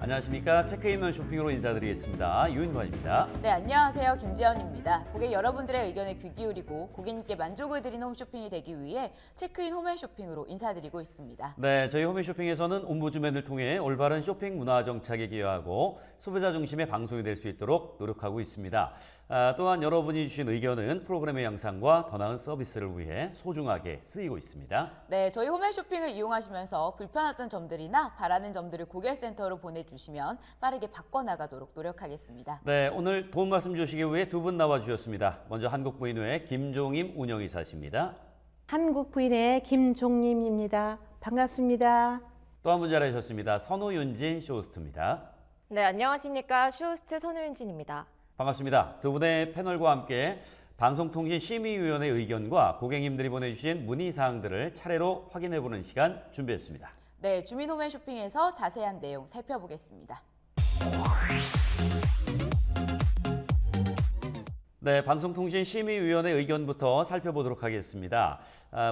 안녕하십니까. 체크인면 쇼핑으로 인사드리겠습니다. 유인관입니다. 네, 안녕하세요. 김지연입니다. 고객 여러분들의 의견에 귀 기울이고 고객님께 만족을 드리는 홈쇼핑이 되기 위해 체크인 홈앤쇼핑으로 인사드리고 있습니다. 네, 저희 홈앤쇼핑에서는 옴부즈맨을 통해 올바른 쇼핑 문화 정착에 기여하고 소비자 중심의 방송이 될 수 있도록 노력하고 있습니다. 또한 여러분이 주신 의견은 프로그램의 양상과 더 나은 서비스를 위해 소중하게 쓰이고 있습니다. 네, 저희 홈앤쇼핑을 이용하시면서 불편했던 점들이나 바라는 점들을 고객센터로 보내주시면 빠르게 바꿔나가도록 노력하겠습니다. 네, 오늘 도움 말씀 주시기 위해 두 분 나와주셨습니다. 먼저 한국부인회 김종임 운영이사십니다. 한국부인의 김종림입니다. 반갑습니다. 또 한 분 자리하셨습니다. 선우윤진 쇼호스트입니다. 네, 안녕하십니까. 쇼호스트 선우윤진입니다. 반갑습니다. 두 분의 패널과 함께 방송통신심의위원회 의견과 고객님들이 보내주신 문의사항들을 차례로 확인해보는 시간 준비했습니다. 네, 주민 홈앤쇼핑에서 자세한 내용 살펴보겠습니다. 네, 방송통신심의위원회 의견부터 살펴보도록 하겠습니다.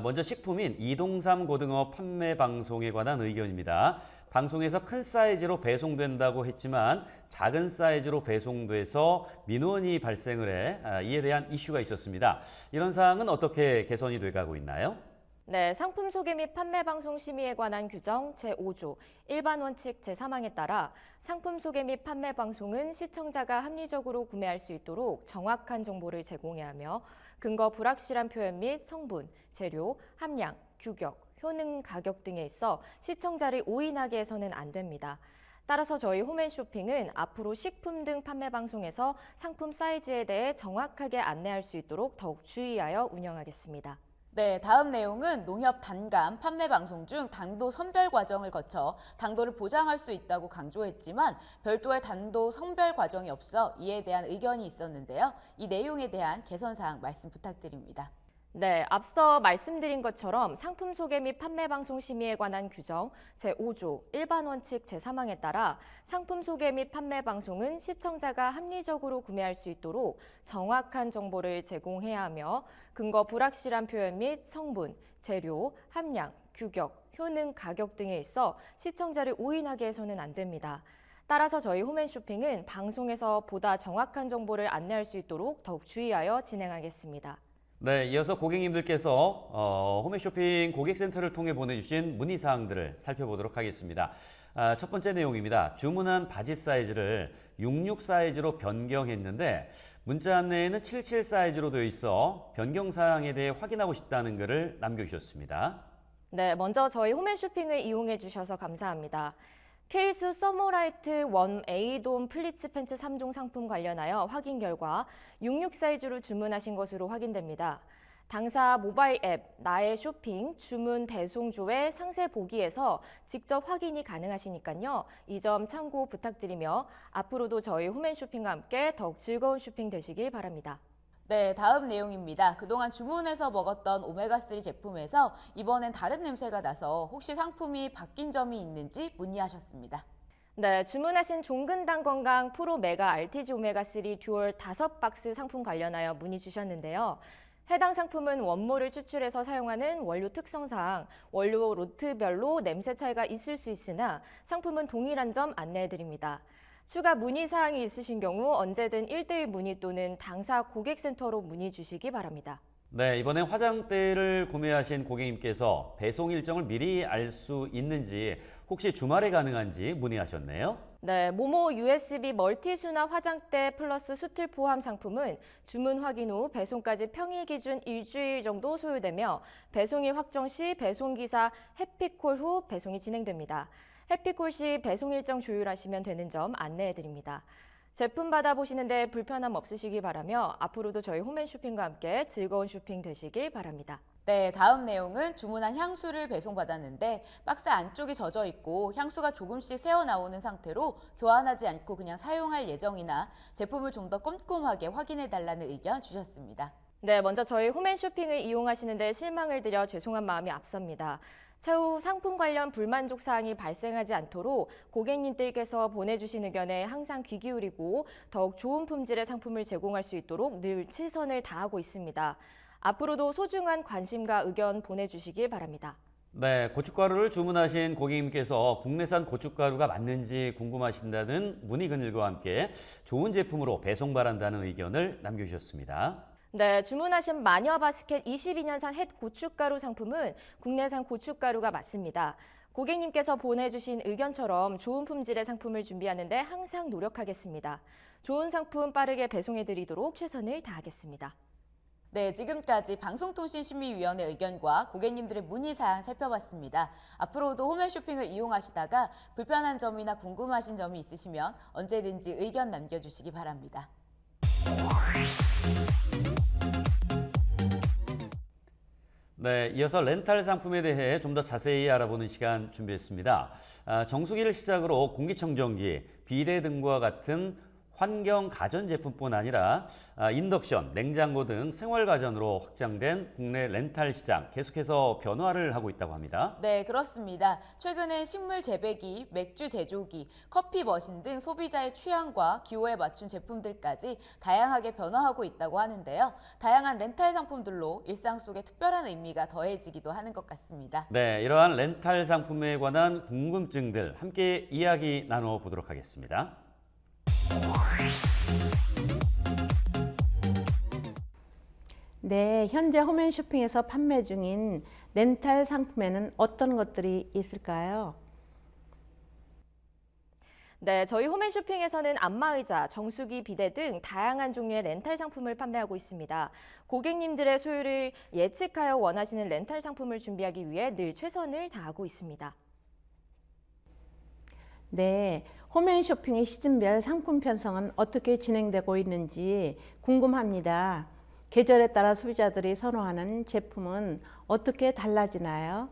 먼저 식품인 이동삼 고등어 판매 방송에 관한 의견입니다. 방송에서 큰 사이즈로 배송된다고 했지만 작은 사이즈로 배송돼서 민원이 발생을 해 이에 대한 이슈가 있었습니다. 이런 사항은 어떻게 개선이 돼가고 있나요? 네, 상품 소개 및 판매 방송 심의에 관한 규정 제5조 일반 원칙 제3항에 따라 상품 소개 및 판매 방송은 시청자가 합리적으로 구매할 수 있도록 정확한 정보를 제공해야 하며 근거 불확실한 표현 및 성분, 재료, 함량, 규격, 효능, 가격 등에 있어 시청자를 오인하게 해서는 안 됩니다. 따라서 저희 홈앤쇼핑은 앞으로 식품 등 판매 방송에서 상품 사이즈에 대해 정확하게 안내할 수 있도록 더욱 주의하여 운영하겠습니다. 네, 다음 내용은 농협 단감 판매 방송 중 당도 선별 과정을 거쳐 당도를 보장할 수 있다고 강조했지만 별도의 당도 선별 과정이 없어 이에 대한 의견이 있었는데요. 이 내용에 대한 개선 사항 말씀 부탁드립니다. 네, 앞서 말씀드린 것처럼 상품 소개 및 판매 방송 심의에 관한 규정 제5조 일반 원칙 제3항에 따라 상품 소개 및 판매 방송은 시청자가 합리적으로 구매할 수 있도록 정확한 정보를 제공해야 하며 근거 불확실한 표현 및 성분, 재료, 함량, 규격, 효능, 가격 등에 있어 시청자를 오인하게 해서는 안 됩니다. 따라서 저희 홈앤쇼핑은 방송에서 보다 정확한 정보를 안내할 수 있도록 더욱 주의하여 진행하겠습니다. 네, 이어서 고객님들께서 홈앤쇼핑 고객센터를 통해 보내주신 문의사항들을 살펴보도록 하겠습니다. 첫 번째 내용입니다. 주문한 바지 사이즈를 66 사이즈로 변경했는데 문자 안내에는 77 사이즈로 되어 있어 변경 사항에 대해 확인하고 싶다는 글을 남겨주셨습니다. 네, 먼저 저희 홈앤쇼핑을 이용해 주셔서 감사합니다. 케이스 서머라이트 1A돔 플리츠 팬츠 3종 상품 관련하여 확인 결과 66 사이즈로 주문하신 것으로 확인됩니다. 당사 모바일 앱 나의 쇼핑 주문 배송조의 상세 보기에서 직접 확인이 가능하시니까요. 이 점 참고 부탁드리며 앞으로도 저희 홈앤쇼핑과 함께 더욱 즐거운 쇼핑 되시길 바랍니다. 네, 다음 내용입니다. 그동안 주문해서 먹었던 오메가3 제품에서 이번엔 다른 냄새가 나서 혹시 상품이 바뀐 점이 있는지 문의하셨습니다. 네, 주문하신 종근당 건강 프로 메가 RTG 오메가3 듀얼 5박스 상품 관련하여 문의 주셨는데요. 해당 상품은 원모를 추출해서 사용하는 원료 특성상 원료 로트별로 냄새 차이가 있을 수 있으나 상품은 동일한 점 안내해드립니다. 추가 문의사항이 있으신 경우 언제든 1:1 문의 또는 당사 고객센터로 문의 주시기 바랍니다. 네, 이번엔 화장대를 구매하신 고객님께서 배송 일정을 미리 알 수 있는지 혹시 주말에 가능한지 문의하셨네요. 네, 모모 USB 멀티 수납 화장대 플러스 수틀 포함 상품은 주문 확인 후 배송까지 평일 기준 일주일 정도 소요되며 배송일 확정 시 배송기사 해피콜 후 배송이 진행됩니다. 해피콜 시 배송 일정 조율하시면 되는 점 안내해드립니다. 제품 받아보시는데 불편함 없으시길 바라며 앞으로도 저희 홈앤쇼핑과 함께 즐거운 쇼핑 되시길 바랍니다. 네, 다음 내용은 주문한 향수를 배송받았는데 박스 안쪽이 젖어 있고 향수가 조금씩 새어나오는 상태로 교환하지 않고 그냥 사용할 예정이나 제품을 좀 더 꼼꼼하게 확인해달라는 의견 주셨습니다. 네, 먼저 저희 홈앤쇼핑을 이용하시는데 실망을 드려 죄송한 마음이 앞섭니다. 차후 상품 관련 불만족 사항이 발생하지 않도록 고객님들께서 보내주신 의견에 항상 귀 기울이고 더욱 좋은 품질의 상품을 제공할 수 있도록 늘 최선을 다하고 있습니다. 앞으로도 소중한 관심과 의견 보내주시길 바랍니다. 네, 고춧가루를 주문하신 고객님께서 국내산 고춧가루가 맞는지 궁금하신다는 문의글과 함께 좋은 제품으로 배송 바란다는 의견을 남겨주셨습니다. 네, 주문하신 마녀바스켓 22년산 햇 고춧가루 상품은 국내산 고춧가루가 맞습니다. 고객님께서 보내주신 의견처럼 좋은 품질의 상품을 준비하는 데 항상 노력하겠습니다. 좋은 상품 빠르게 배송해드리도록 최선을 다하겠습니다. 네, 지금까지 방송통신심의위원회 의견과 고객님들의 문의사항 살펴봤습니다. 앞으로도 홈앤쇼핑을 이용하시다가 불편한 점이나 궁금하신 점이 있으시면 언제든지 의견 남겨주시기 바랍니다. 네, 이어서 렌탈 상품에 대해 좀 더 자세히 알아보는 시간 준비했습니다. 정수기를 시작으로 공기청정기, 비데 등과 같은 환경 가전제품뿐 아니라 인덕션, 냉장고 등 생활가전으로 확장된 국내 렌탈 시장 계속해서 변화를 하고 있다고 합니다. 네, 그렇습니다. 최근엔 식물 재배기, 맥주 제조기, 커피 머신 등 소비자의 취향과 기호에 맞춘 제품들까지 다양하게 변화하고 있다고 하는데요. 다양한 렌탈 상품들로 일상 속에 특별한 의미가 더해지기도 하는 것 같습니다. 네, 이러한 렌탈 상품에 관한 궁금증들 함께 이야기 나눠보도록 하겠습니다. 네, 현재 홈앤쇼핑에서 판매 중인 렌탈 상품에는 어떤 것들이 있을까요? 네, 저희 홈앤쇼핑에서는 안마의자, 정수기, 비데 등 다양한 종류의 렌탈 상품을 판매하고 있습니다. 고객님들의 소유를 예측하여 원하시는 렌탈 상품을 준비하기 위해 늘 최선을 다하고 있습니다. 네, 홈앤쇼핑의 시즌별 상품 편성은 어떻게 진행되고 있는지 궁금합니다. 계절에 따라 소비자들이 선호하는 제품은 어떻게 달라지나요?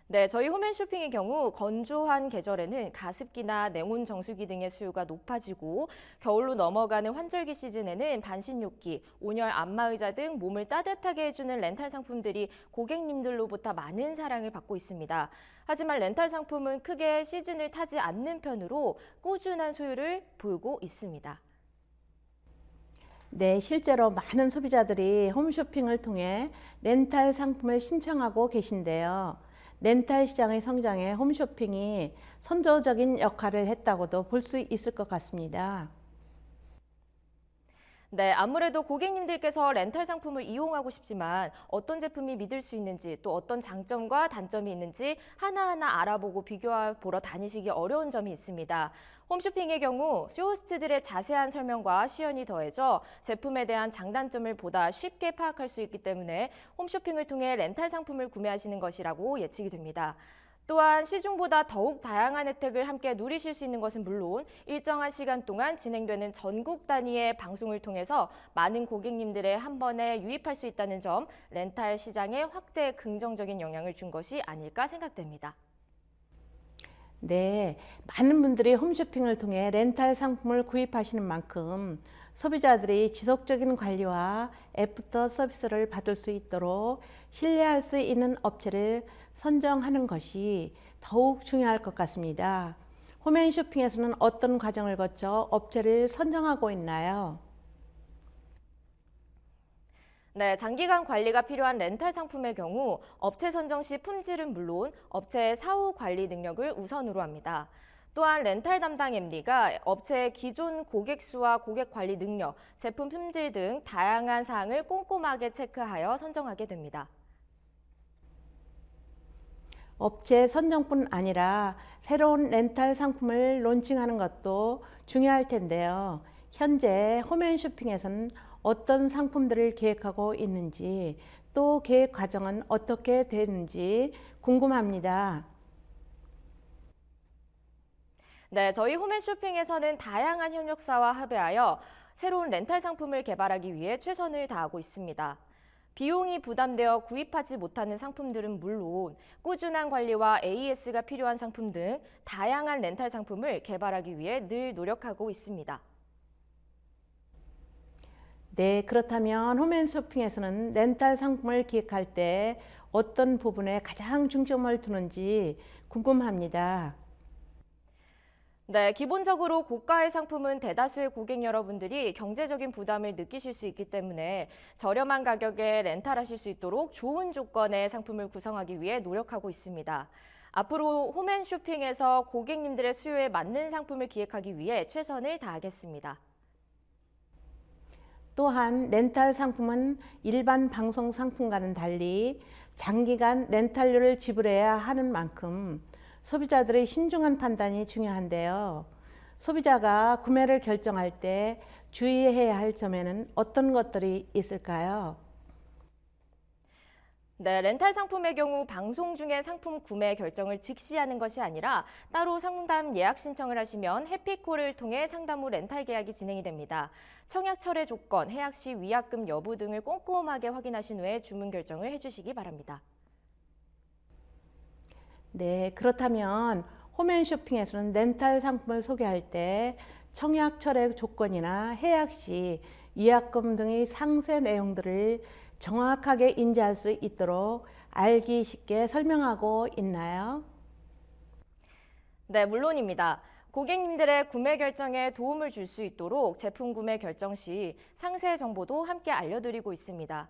네, 저희 홈앤쇼핑의 경우 건조한 계절에는 가습기나 냉온 정수기 등의 수요가 높아지고 겨울로 넘어가는 환절기 시즌에는 반신욕기, 온열 안마의자 등 몸을 따뜻하게 해주는 렌탈 상품들이 고객님들로부터 많은 사랑을 받고 있습니다. 하지만 렌탈 상품은 크게 시즌을 타지 않는 편으로 꾸준한 소유를 보이고 있습니다. 네, 실제로 많은 소비자들이 홈쇼핑을 통해 렌탈 상품을 신청하고 계신데요. 렌탈 시장의 성장에 홈쇼핑이 선도적인 역할을 했다고도 볼 수 있을 것 같습니다. 네, 아무래도 고객님들께서 렌탈 상품을 이용하고 싶지만 어떤 제품이 믿을 수 있는지 또 어떤 장점과 단점이 있는지 하나하나 알아보고 비교해보러 다니시기 어려운 점이 있습니다. 홈쇼핑의 경우 쇼호스트들의 자세한 설명과 시연이 더해져 제품에 대한 장단점을 보다 쉽게 파악할 수 있기 때문에 홈쇼핑을 통해 렌탈 상품을 구매하시는 것이라고 예측이 됩니다. 또한 시중보다 더욱 다양한 혜택을 함께 누리실 수 있는 것은 물론 일정한 시간 동안 진행되는 전국 단위의 방송을 통해서 많은 고객님들의 한 번에 유입할 수 있다는 점, 렌탈 시장에 확대 긍정적인 영향을 준 것이 아닐까 생각됩니다. 네, 많은 분들이 홈쇼핑을 통해 렌탈 상품을 구입하시는 만큼 소비자들이 지속적인 관리와 애프터 서비스를 받을 수 있도록 신뢰할 수 있는 업체를 선정하는 것이 더욱 중요할 것 같습니다. 홈앤쇼핑에서는 어떤 과정을 거쳐 업체를 선정하고 있나요? 네, 장기간 관리가 필요한 렌탈 상품의 경우 업체 선정 시 품질은 물론 업체의 사후 관리 능력을 우선으로 합니다. 또한 렌탈 담당 MD가 업체의 기존 고객 수와 고객 관리 능력, 제품 품질 등 다양한 사항을 꼼꼼하게 체크하여 선정하게 됩니다. 업체 선정뿐 아니라 새로운 렌탈 상품을 론칭하는 것도 중요할 텐데요. 현재 홈앤쇼핑에서는 어떤 상품들을 계획하고 있는지 또 계획 과정은 어떻게 되는지 궁금합니다. 네, 저희 홈앤쇼핑에서는 다양한 협력사와 합의하여 새로운 렌탈 상품을 개발하기 위해 최선을 다하고 있습니다. 비용이 부담되어 구입하지 못하는 상품들은 물론 꾸준한 관리와 AS가 필요한 상품 등 다양한 렌탈 상품을 개발하기 위해 늘 노력하고 있습니다. 네, 그렇다면 홈앤쇼핑에서는 렌탈 상품을 기획할 때 어떤 부분에 가장 중점을 두는지 궁금합니다. 네, 기본적으로 고가의 상품은 대다수의 고객 여러분들이 경제적인 부담을 느끼실 수 있기 때문에 저렴한 가격에 렌탈하실 수 있도록 좋은 조건의 상품을 구성하기 위해 노력하고 있습니다. 앞으로 홈앤쇼핑에서 고객님들의 수요에 맞는 상품을 기획하기 위해 최선을 다하겠습니다. 또한 렌탈 상품은 일반 방송 상품과는 달리 장기간 렌탈료를 지불해야 하는 만큼 소비자들의 신중한 판단이 중요한데요. 소비자가 구매를 결정할 때 주의해야 할 점에는 어떤 것들이 있을까요? 네, 렌탈 상품의 경우 방송 중에 상품 구매 결정을 즉시 하는 것이 아니라 따로 상담 예약 신청을 하시면 해피콜을 통해 상담 후 렌탈 계약이 진행이 됩니다. 청약 철회 조건, 해약 시 위약금 여부 등을 꼼꼼하게 확인하신 후에 주문 결정을 해주시기 바랍니다. 네, 그렇다면 홈앤쇼핑에서는 렌탈 상품을 소개할 때 청약 철회 조건이나 해약 시 위약금 등의 상세 내용들을 정확하게 인지할 수 있도록 알기 쉽게 설명하고 있나요? 네, 물론입니다. 고객님들의 구매 결정에 도움을 줄 수 있도록 제품 구매 결정 시 상세 정보도 함께 알려드리고 있습니다.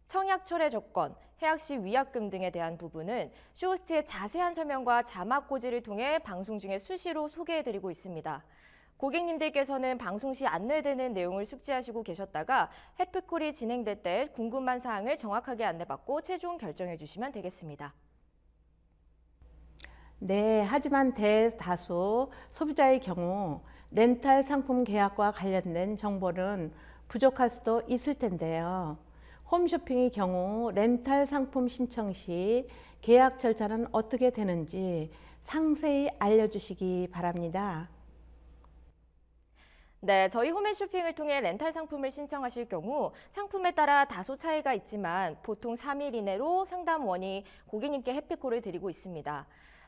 청약 철회 조건, 해약 시 위약금 등에 대한 부분은 쇼호스트의 자세한 설명과 자막 고지를 통해 방송 중에 수시로 소개해드리고 있습니다. 고객님들께서는 방송 시 안내되는 내용을 숙지하시고 계셨다가 해피콜이 진행될 때 궁금한 사항을 정확하게 안내받고 최종 결정해 주시면 되겠습니다. 네, 하지만 대다수 소비자의 경우 렌탈 상품 계약과 관련된 정보는 부족할 수도 있을 텐데요. 홈쇼핑의 경우 렌탈 상품 신청 시 계약 절차는 어떻게 되는지 상세히 알려주시기 바랍니다. 네, 저희 홈앤쇼핑을 통해 렌탈 상품을 신청하실 경우 상품에 따라 다소 차이가 있지만 보통 3일 이내로 상담원이 고객님께 해피콜을 드리고 있습니다.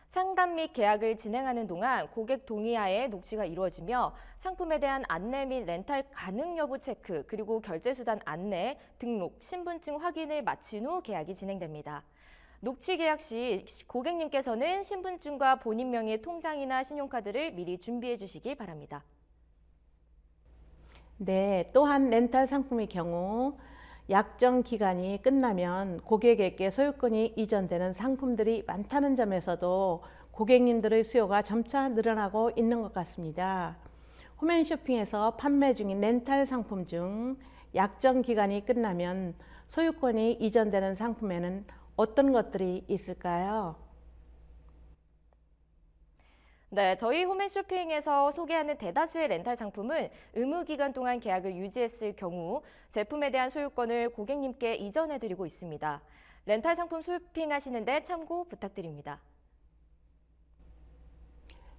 상담 및 계약을 진행하는 동안 고객 동의하에 녹취가 이루어지며 상품에 대한 안내 및 렌탈 가능 여부 체크, 그리고 결제수단 안내, 등록, 신분증 확인을 마친 후 계약이 진행됩니다. 녹취 계약 시 고객님께서는 신분증과 본인 명의 통장이나 신용카드를 미리 준비해 주시기 바랍니다. 네, 또한 렌탈 상품의 경우 약정 기간이 끝나면 고객에게 소유권이 이전되는 상품들이 많다는 점에서도 고객님들의 수요가 점차 늘어나고 있는 것 같습니다. 홈앤쇼핑에서 판매 중인 렌탈 상품 중 약정 기간이 끝나면 소유권이 이전되는 상품에는 어떤 것들이 있을까요? 네, 저희 홈앤쇼핑에서 소개하는 대다수의 렌탈 상품은 의무 기간 동안 계약을 유지했을 경우 제품에 대한 소유권을 고객님께 이전해드리고 있습니다. 렌탈 상품 쇼핑하시는데 참고 부탁드립니다.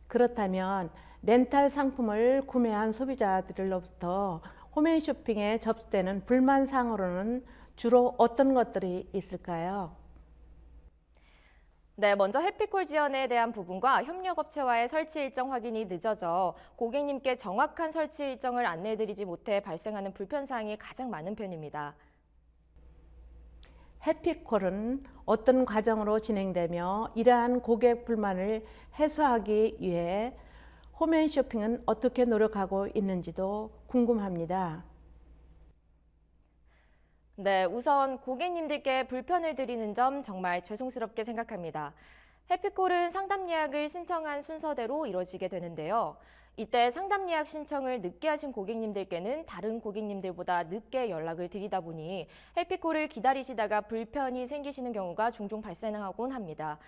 그렇다면 렌탈 상품을 구매한 소비자들로부터 홈앤쇼핑에 접수되는 불만 사항으로는 주로 어떤 것들이 있을까요? 네, 먼저 해피콜 지연에 대한 부분과 협력업체와의 설치 일정 확인이 늦어져 고객님께 정확한 설치 일정을 안내해드리지 못해 발생하는 불편사항이 가장 많은 편입니다. 해피콜은 어떤 과정으로 진행되며 이러한 고객 불만을 해소하기 위해 홈앤쇼핑은 어떻게 노력하고 있는지도 궁금합니다. 네, 우선 고객님들께 불편을 드리는 점 정말 죄송스럽게 생각합니다. 해피콜은 상담 예약을 신청한 순서대로 이뤄지게 되는데요. 이때 상담 예약 신청을 늦게 하신 고객님들께는 다른 고객님들보다 늦게 연락을 드리다 보니 해피콜을 기다리시다가 불편이 생기시는 경우가 종종 발생하곤 합니다.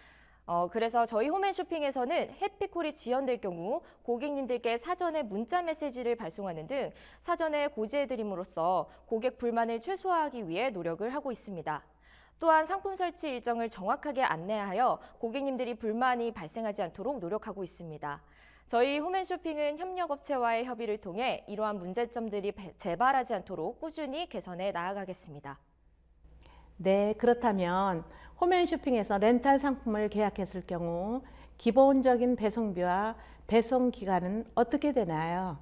그래서 저희 홈앤쇼핑에서는 해피콜이 지연될 경우 고객님들께 사전에 문자 메시지를 발송하는 등 사전에 고지해드림으로써 고객 불만을 최소화하기 위해 노력을 하고 있습니다. 또한 상품 설치 일정을 정확하게 안내하여 고객님들이 불만이 발생하지 않도록 노력하고 있습니다. 저희 홈앤쇼핑은 협력업체와의 협의를 통해 이러한 문제점들이 재발하지 않도록 꾸준히 개선해 나아가겠습니다. 네, 그렇다면 홈앤쇼핑에서 렌탈 상품을 계약했을 경우 기본적인 배송비와 배송 기간은 어떻게 되나요?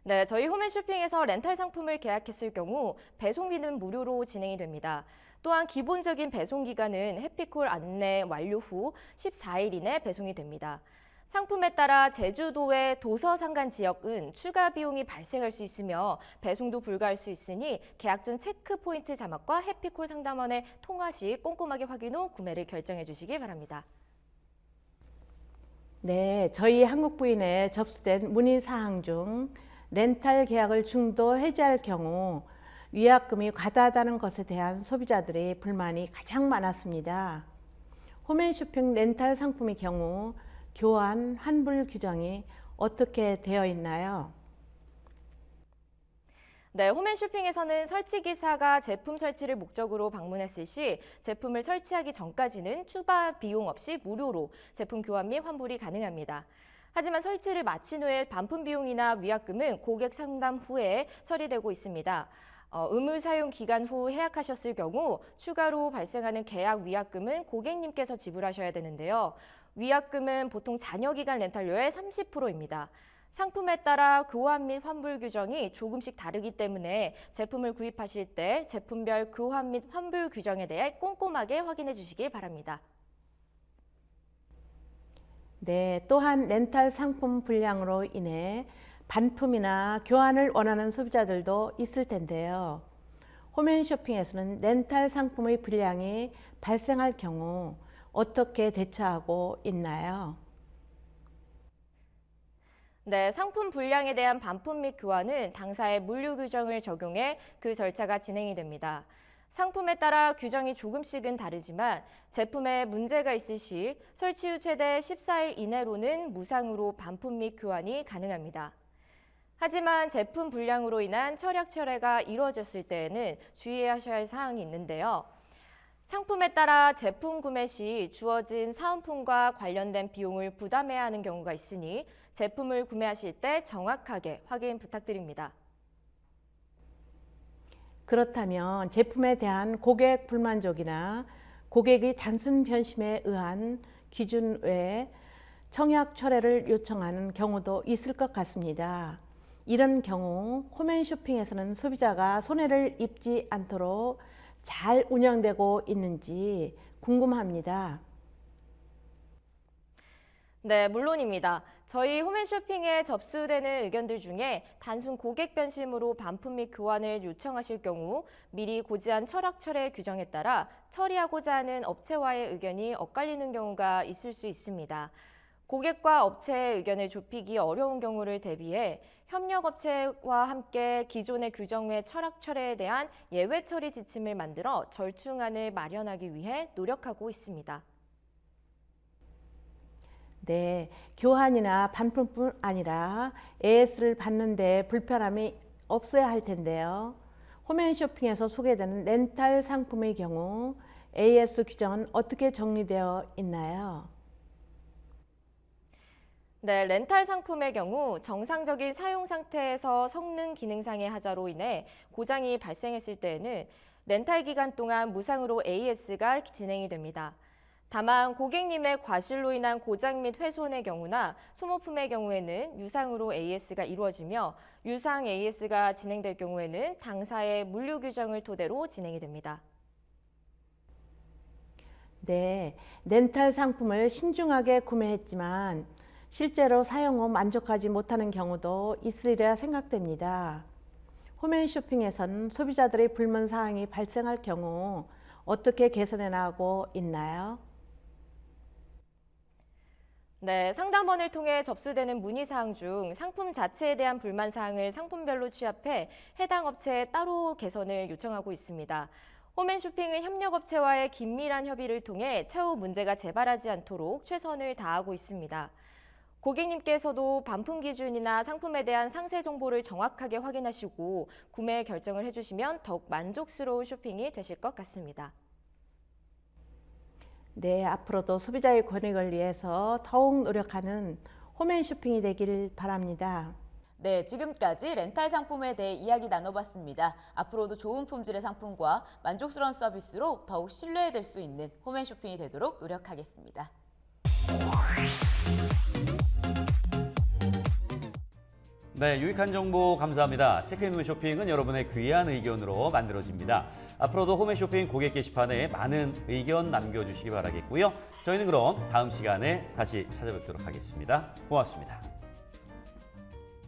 네, 저희 홈앤쇼핑에서 렌탈 상품을 계약했을 경우 배송비는 무료로 진행이 됩니다. 또한 기본적인 배송 기간은 해피콜 안내 완료 후 14일 이내 배송이 됩니다. 상품에 따라 제주도의 도서상간 지역은 추가 비용이 발생할 수 있으며 배송도 불가할 수 있으니 계약 전 체크 포인트 자막과 해피콜 상담원의 통화 시 꼼꼼하게 확인 후 구매를 결정해 주시기 바랍니다. 네, 저희 한국부인에 접수된 문의사항 중 렌탈 계약을 중도 해지할 경우 위약금이 과다하다는 것에 대한 소비자들의 불만이 가장 많았습니다. 홈앤쇼핑 렌탈 상품의 경우 교환, 환불 규정이 어떻게 되어 있나요? 네, 홈앤쇼핑에서는 설치기사가 제품 설치를 목적으로 방문했을 시 제품을 설치하기 전까지는 추가 비용 없이 무료로 제품 교환 및 환불이 가능합니다. 하지만 설치를 마친 후에 반품 비용이나 위약금은 고객 상담 후에 처리되고 있습니다. 의무 사용 기간 후 해약하셨을 경우 추가로 발생하는 계약 위약금은 고객님께서 지불하셔야 되는데요. 위약금은 보통 잔여기간 렌탈료의 30%입니다. 상품에 따라 교환 및 환불 규정이 조금씩 다르기 때문에 제품을 구입하실 때 제품별 교환 및 환불 규정에 대해 꼼꼼하게 확인해 주시기 바랍니다. 네, 또한 렌탈 상품 불량으로 인해 반품이나 교환을 원하는 소비자들도 있을 텐데요. 홈앤쇼핑에서는 렌탈 상품의 불량이 발생할 경우 어떻게 대처하고 있나요? 네, 상품 불량에 대한 반품 및 교환은 당사의 물류 규정을 적용해 그 절차가 진행이 됩니다. 상품에 따라 규정이 조금씩은 다르지만 제품에 문제가 있을 시 설치 후 최대 14일 이내로는 무상으로 반품 및 교환이 가능합니다. 하지만 제품 불량으로 인한 철약 철회가 이루어졌을 때에는 주의하셔야 할 사항이 있는데요. 상품에 따라 제품 구매 시 주어진 사은품과 관련된 비용을 부담해야 하는 경우가 있으니 제품을 구매하실 때 정확하게 확인 부탁드립니다. 그렇다면 제품에 대한 고객 불만족이나 고객의 단순 변심에 의한 기준 외에 청약 철회를 요청하는 경우도 있을 것 같습니다. 이런 경우 홈앤쇼핑에서는 소비자가 손해를 입지 않도록 잘 운영되고 있는지 궁금합니다. 네, 물론입니다. 저희 홈앤쇼핑에 접수되는 의견들 중에 단순 고객 변심으로 반품 및 교환을 요청하실 경우 미리 고지한 철학 철회 규정에 따라 처리하고자 하는 업체와의 의견이 엇갈리는 경우가 있을 수 있습니다. 고객과 업체의 의견을 좁히기 어려운 경우를 대비해 협력업체와 함께 기존의 규정 외 철학 철회에 대한 예외 처리 지침을 만들어 절충안을 마련하기 위해 노력하고 있습니다. 네, 교환이나 반품뿐 아니라 AS를 받는 데 불편함이 없어야 할 텐데요. 홈앤쇼핑에서 소개되는 렌탈 상품의 경우 AS 규정은 어떻게 정리되어 있나요? 네, 렌탈 상품의 경우 정상적인 사용 상태에서 성능 기능상의 하자로 인해 고장이 발생했을 때에는 렌탈 기간 동안 무상으로 AS가 진행이 됩니다. 다만 고객님의 과실로 인한 고장 및 훼손의 경우나 소모품의 경우에는 유상으로 AS가 이루어지며 유상 AS가 진행될 경우에는 당사의 물류 규정을 토대로 진행이 됩니다. 네, 렌탈 상품을 신중하게 구매했지만 실제로 사용 후 만족하지 못하는 경우도 있으리라 생각됩니다. 홈앤쇼핑에서는 소비자들의 불만 사항이 발생할 경우 어떻게 개선해 나가고 있나요? 네, 상담원을 통해 접수되는 문의사항 중 상품 자체에 대한 불만사항을 상품별로 취합해 해당 업체에 따로 개선을 요청하고 있습니다. 홈앤쇼핑은 협력업체와의 긴밀한 협의를 통해 차후 문제가 재발하지 않도록 최선을 다하고 있습니다. 고객님께서도 반품 기준이나 상품에 대한 상세 정보를 정확하게 확인하시고 구매 결정을 해주시면 더욱 만족스러운 쇼핑이 되실 것 같습니다. 네, 앞으로도 소비자의 권익을 위해서 더욱 노력하는 홈앤쇼핑이 되길 바랍니다. 네, 지금까지 렌탈 상품에 대해 이야기 나눠봤습니다. 앞으로도 좋은 품질의 상품과 만족스러운 서비스로 더욱 신뢰될 수 있는 홈앤쇼핑이 되도록 노력하겠습니다. 네, 유익한 정보 감사합니다. 체크인 후 쇼핑은 여러분의 귀한 의견으로 만들어집니다. 앞으로도 홈의 쇼핑 고객 게시판에 많은 의견 남겨주시기 바라겠고요. 저희는 그럼 다음 시간에 다시 찾아뵙도록 하겠습니다. 고맙습니다.